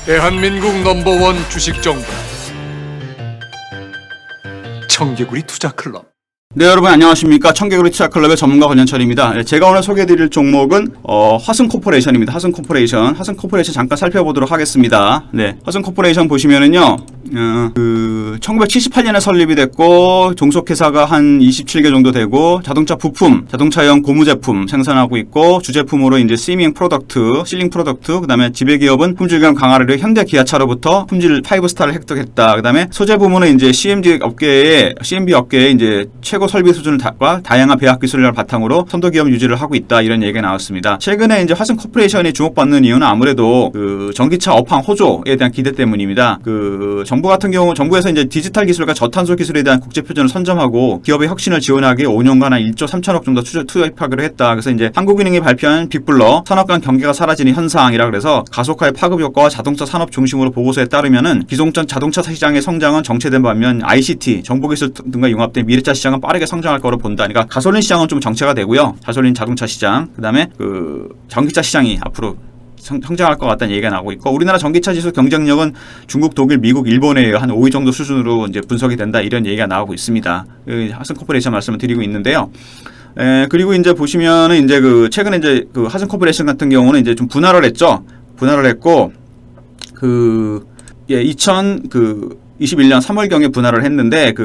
대한민국 넘버원 주식정보 청개구리 투자클럽. 네, 여러분 안녕하십니까. 청개구리 투자클럽의 전문가 권현철입니다. 제가 오늘 소개해드릴 종목은 화승코퍼레이션입니다. 화승코퍼레이션 잠깐 살펴보도록 하겠습니다. 네, 화승코퍼레이션 보시면은요 1978년에 설립이 됐고 종속회사가 한 27개 정도 되고 자동차 부품, 자동차용 고무 제품 생산하고 있고 주제품으로 이제 실링 프로덕트, 그다음에 지배기업은 품질감 강화를 위해 현대 기아차로부터 품질 5스타를 획득했다. 그다음에 소재 부문은 이제 CMB 업계에 이제 최고 설비 수준과 다양한 배합 기술을 바탕으로 선도 기업 유지를 하고 있다. 이런 얘기가 나왔습니다. 최근에 이제 화승코퍼레이션이 주목받는 이유는 아무래도 전기차 업황 호조에 대한 기대 때문입니다. 정부에서 이제 디지털 기술과 저탄소 기술에 대한 국제 표준을 선점하고 기업의 혁신을 지원하기 5년간 한 1조 3천억 정도 투입하기로 했다. 그래서 이제 한국은행이 발표한 빅블러 산업 간 경계가 사라지는 현상이라 그래서 가속화의 파급 효과와 자동차 산업 중심으로 보고서에 따르면은 기존 자동차 시장의 성장은 정체된 반면 ICT, 정보기술 등과 융합된 미래차 시장은 빠르게 성장할 거로 본다. 그러니까 가솔린 시장은 좀 정체가 되고요. 가솔린 자동차 시장, 그다음에 전기차 시장이 앞으로 성장할 것 같다는 얘기가 나오고 있고, 우리나라 전기차 지수 경쟁력은 중국, 독일, 미국, 일본에 한 5위 정도 수준으로 이제 분석이 된다. 이런 얘기가 나오고 있습니다. 화승코퍼레이션 말씀을 드리고 있는데요. 그리고 이제 보시면은 이제 최근에 이제 화승코퍼레이션 같은 경우는 이제 좀 분할을 했죠. 분할을 했고 2021년 3월경에 분할을 했는데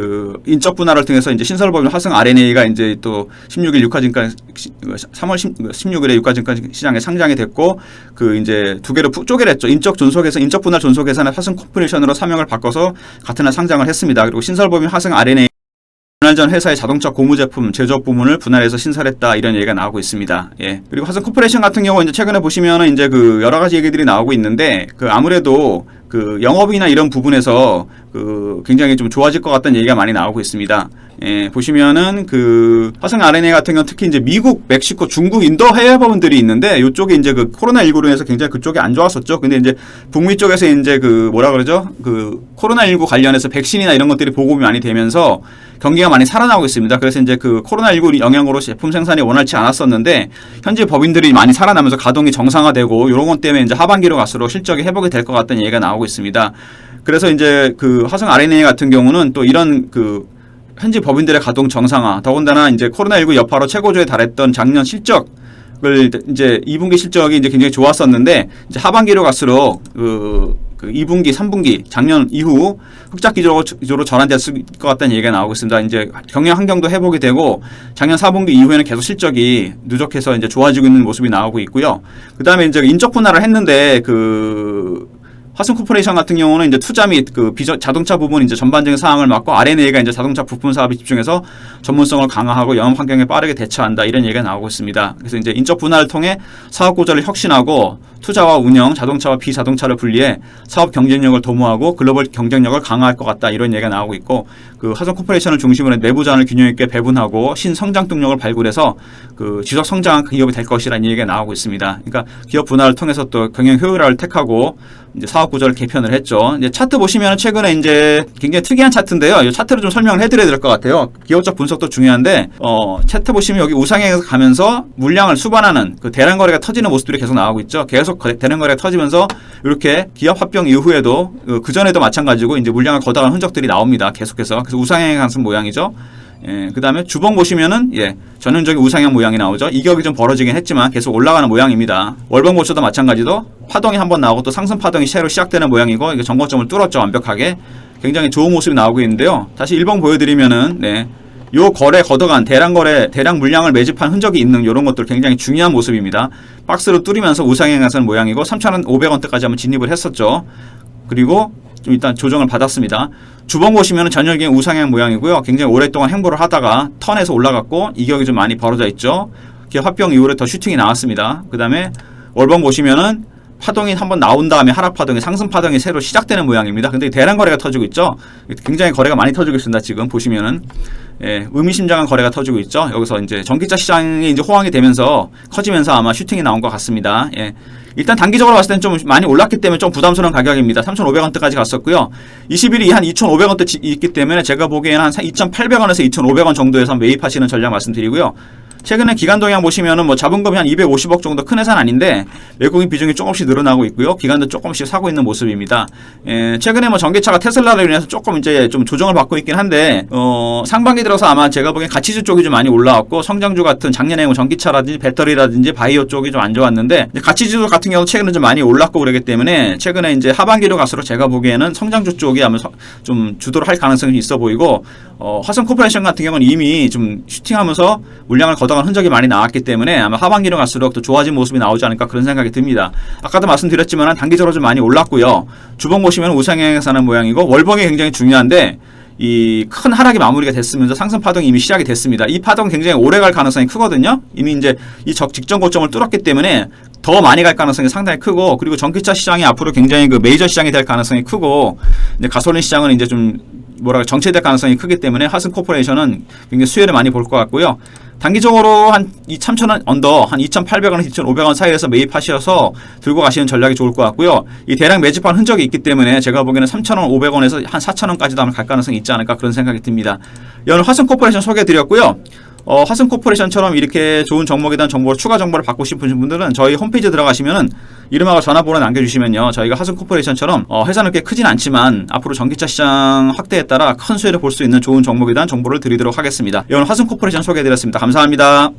인적 분할을 통해서 이제 신설법인 화승 RNA가 이제 또 16일 3월 16일에 유가증권 시장에 상장이 됐고 이제 두 개로 쪼개랬죠. 인적 분할 존속회사는 화승코퍼레이션으로 사명을 바꿔서 같은 날 상장을 했습니다. 그리고 신설법인 화승 RNA 분할 전 회사의 자동차 고무 제품 제조업 부문을 분할해서 신설했다. 이런 얘기가 나오고 있습니다. 예. 그리고 화승코퍼레이션 같은 경우 이제 최근에 보시면은 이제 여러 가지 얘기들이 나오고 있는데 아무래도 영업이나 이런 부분에서 굉장히 좀 좋아질 것 같다는 얘기가 많이 나오고 있습니다. 예, 보시면은 화승 RNA 같은 경우 특히 이제 미국, 멕시코, 중국, 인도 해외 법인들이 있는데 이쪽에 이제 코로나19로 인해서 굉장히 그쪽이 안 좋았었죠. 근데 이제 북미 쪽에서 이제 코로나19 관련해서 백신이나 이런 것들이 보급이 많이 되면서 경기가 많이 살아나고 있습니다. 그래서 이제 코로나19 영향으로 제품 생산이 원활치 않았었는데 현재 법인들이 많이 살아나면서 가동이 정상화되고 이런 것 때문에 이제 하반기로 갈수록 실적이 회복이 될 것 같다는 얘기가 나오고 있습니다. 그래서 이제 화승 RNA 같은 경우는 또 이런 현지 법인들의 가동 정상화, 더군다나 이제 코로나19 여파로 최고조에 달했던 작년 실적을 이제 2분기 실적이 이제 굉장히 좋았었는데 이제 하반기로 갈수록 2분기, 3분기 작년 이후 흑자 기조로 전환됐을 것 같다는 얘기가 나오고 있습니다. 이제 경영 환경도 회복이 되고 작년 4분기 이후에는 계속 실적이 누적해서 이제 좋아지고 있는 모습이 나오고 있고요. 그다음에 이제 인적 분할을 했는데 화승코퍼레이션 같은 경우는 이제 투자 및 자동차 부분 이제 전반적인 사항을 맡고 RNA가 이제 자동차 부품 사업에 집중해서 전문성을 강화하고 영업 환경에 빠르게 대처한다. 이런 얘기가 나오고 있습니다. 그래서 이제 인적 분할을 통해 사업 구조를 혁신하고 투자와 운영, 자동차와 비자동차를 분리해 사업 경쟁력을 도모하고 글로벌 경쟁력을 강화할 것 같다. 이런 얘기가 나오고 있고 화승코퍼레이션을 중심으로 내부 자원을 균형 있게 배분하고 신성장 동력을 발굴해서 지속 성장한 기업이 될 것이라는 얘기가 나오고 있습니다. 그러니까 기업 분할을 통해서 또 경영 효율화를 택하고 이제 사업 구조를 개편을 했죠. 이제 차트 보시면 최근에 이제 굉장히 특이한 차트인데요. 이 차트를 좀 설명을 해드려야 될 것 같아요. 기업적 분석도 중요한데 차트 보시면 여기 우상향에서 가면서 물량을 수반하는 대량 거래가 터지는 모습들이 계속 나오고 있죠. 계속 대량 거래가 터지면서 이렇게 기업 합병 이후에도 그 전에도 마찬가지고 이제 물량을 걷어가는 흔적들이 나옵니다. 계속해서 그래서 우상향에 가는 모양이죠. 예, 그 다음에 주봉 보시면은 전형적인 우상향 모양이 나오죠. 이격이 좀 벌어지긴 했지만 계속 올라가는 모양입니다. 월봉 보셔도 마찬가지로 파동이 한번 나오고 또 상승 파동이 새로 시작되는 모양이고 이게 정거점을 뚫었죠. 완벽하게 굉장히 좋은 모습이 나오고 있는데요. 다시 1번 보여드리면은 요 거래 걷어간 대량 물량을 매집한 흔적이 있는 이런 것들 굉장히 중요한 모습입니다. 박스로 뚫으면서 우상향 가는 모양이고 3,500원대까지 한번 진입을 했었죠. 그리고 좀 일단 조정을 받았습니다. 주봉 보시면 전형적인 우상향 모양이고요. 굉장히 오랫동안 행보를 하다가 턴에서 올라갔고 이격이 좀 많이 벌어져 있죠. 기업 합병 이후에 더 슈팅이 나왔습니다. 그 다음에 월봉 보시면은 파동이 한번 나온 다음에 하락 파동이 상승 파동이 새로 시작되는 모양입니다. 근데 대량 거래가 터지고 있죠. 굉장히 거래가 많이 터지고 있습니다. 지금 보시면은 의미심장한 거래가 터지고 있죠. 여기서 이제 전기차 시장이 이제 호황이 되면서 커지면서 아마 슈팅이 나온 것 같습니다. 일단 단기적으로 봤을 때는 좀 많이 올랐기 때문에 좀 부담스러운 가격입니다. 3,500원대까지 갔었고요. 20일이 한 2,500원대 있기 때문에 제가 보기에는 한 2,800원에서 2,500원 정도에서 매입하시는 전략 말씀드리고요. 최근에 기관 동향 보시면은 뭐 자본금이 한 250억 정도 큰 회사는 아닌데 외국인 비중이 조금씩 늘어나고 있고요. 기관도 조금씩 사고 있는 모습입니다. 최근에 뭐 전기차가 테슬라로 인해서 조금 이제 좀 조정을 받고 있긴 한데 상반기 들어서 아마 제가 보기엔 가치주 쪽이 좀 많이 올라왔고 성장주 같은 작년에 뭐 전기차라든지 배터리라든지 바이오 쪽이 좀 안 좋았는데 가치주 같은 경우 최근에 좀 많이 올랐고 그러기 때문에 최근에 이제 하반기로 갈수록 제가 보기에는 성장주 쪽이 아마 좀 주도를 할 가능성이 있어 보이고 화성 코퍼레이션 같은 경우는 이미 좀 슈팅하면서 물량을 걷어간 흔적이 많이 나왔기 때문에 아마 하반기로 갈수록 더 좋아진 모습이 나오지 않을까 그런 생각이 듭니다. 아까도 말씀드렸지만 단기적으로 좀 많이 올랐고요. 주봉 보시면 우상향에 사는 모양이고 월봉이 굉장히 중요한데 이 큰 하락이 마무리가 됐으면서 상승 파동이 이미 시작이 됐습니다. 이 파동 굉장히 오래 갈 가능성이 크거든요. 이미 이제 이 직전 고점을 뚫었기 때문에 더 많이 갈 가능성이 상당히 크고 그리고 전기차 시장이 앞으로 굉장히 그 메이저 시장이 될 가능성이 크고 이제 가솔린 시장은 이제 좀 정체될 가능성이 크기 때문에 화성 코퍼레이션은 굉장히 수혜를 많이 볼 것 같고요. 단기적으로 한 2,300원 언더 한 2,800원, 2,500원 사이에서 매입하셔서 들고 가시는 전략이 좋을 것 같고요. 이 대량 매집한 흔적이 있기 때문에 제가 보기에는 3,000원, 500원에서 한 4,000원까지도 아마 갈 가능성이 있지 않을까 그런 생각이 듭니다. 오늘 화성 코퍼레이션 소개해드렸고요. 화성 코퍼레이션처럼 이렇게 좋은 정보에 대한 정보를 추가 정보를 받고 싶으신 분들은 저희 홈페이지에 들어가시면은 이름하고 전화번호 남겨주시면요. 저희가 화성 코퍼레이션처럼 회사는 꽤 크진 않지만 앞으로 전기차 시장 확대에 따라 큰 수혜를 볼 수 있는 좋은 정보에 대한 정보를 드리도록 하겠습니다. 오늘 화성 코퍼레이션 소개해드렸습니다. 감사합니다.